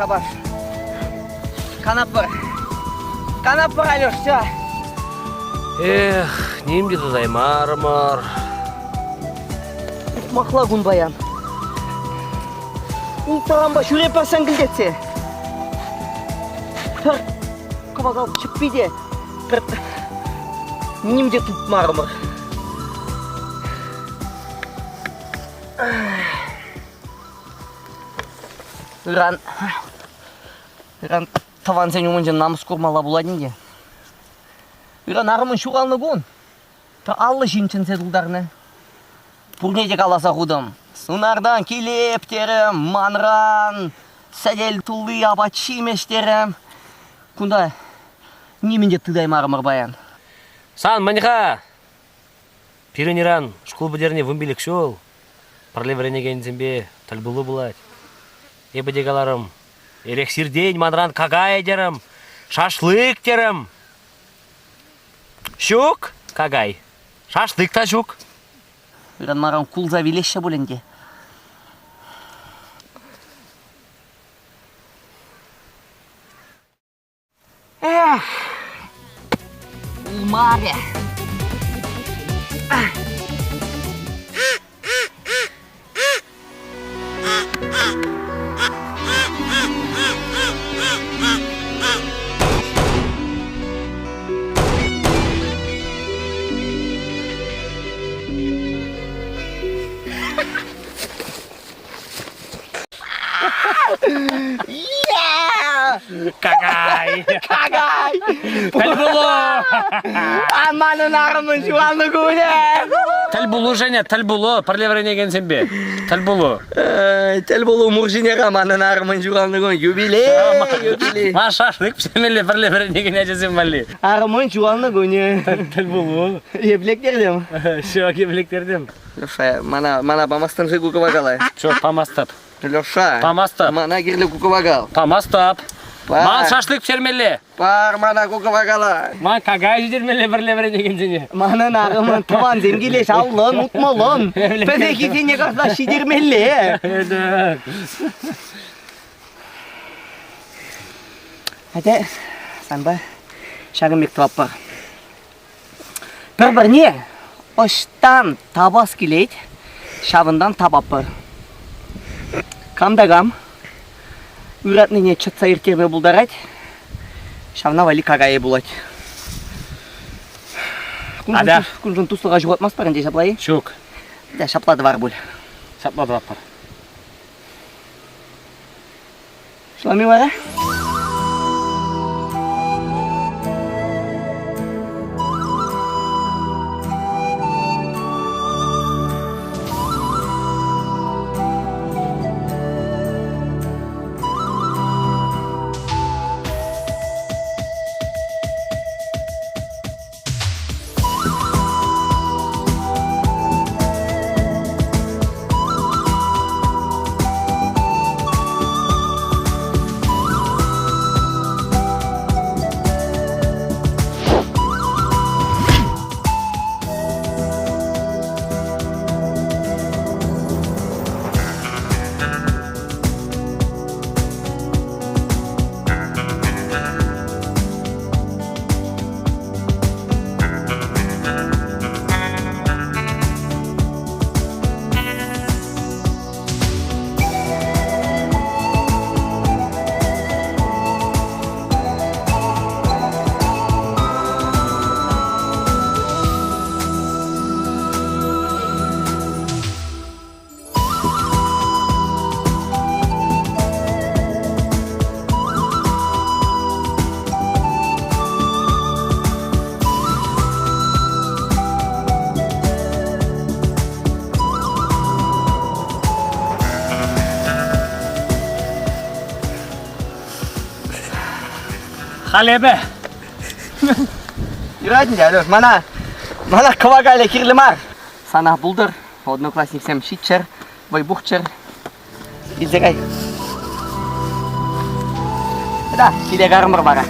шабаш. Канапыр. Канапыр, Алёш, все. Эх, немде тудай мармар. Мақла күн баян. Ултағанба шүрепер сәңгілдетсе. Пір қабақ алып шықпейде. Пір немде тұп мармар. Иран таван сен өмінжен намыс көрмала бұладың де. Иран арымын шуғалны күн. Та аллы жинчен седулдарны. Пурнедек аласа қудым. Сунардан келептерім, манран, сәдел тұлды абатшы емештерім. Күнда неменде тыдай мармар баян. Сан, маниха! Пиренеран, школ бідеріне вымбелік шол. Парлеврене гензембе тальбулы булать. Ебедегаларым, эрексирдень манран кагай дерім, шашлык дерім. Шук, кагай. Шашлык та шук. Иран марам кулза велеші бүлінде. Эх, улмаре. Кагай! Кагай! Тальбулу! Аманын арымын жуалны көне! Тальбулу, Женя, тальбулу. Парлеврене гензембе. Тальбулу. Тальбулу муржинеға аманын арымын жуалны көне. Юбилей! Ма шашлык псемелі парлеврене гензем бали. Арымын жуалны көне. Тальбулу. Еблектердем. Шок, еблектердем. Леша, мана памастын жи кукавагала. Чо, памастап. Леша, Памастап. мана кирлі кукавагал. Памастап. Ман шашлык пшермелі. Пар мана кукавагала. Ман кагай жидермелі парлеврене гензене. Манын арымын таван земгелеш аллын, ұтмалын. Пәзе кетене қасла шидермелі. Эдік. Әді, санба, шағын мектіп бар. Бір не, ұштан табас келейді, шабындан табап бар. Камдагам, үратныне чатса ертерме бұлдарайды, шавна вали кагайы болады. Күнжін тұстыға жұғатмас бар, әнде шаплайы? Шук. Да, шаплады бар бұл. Шаплады бар. Шлами бара? Халебе. Юрадин дядя, мана кавагайля кирлимар. Sana buldur, одноклассниксем шитчер, вайбухчер. Изегай. Да, сиде гармар бара.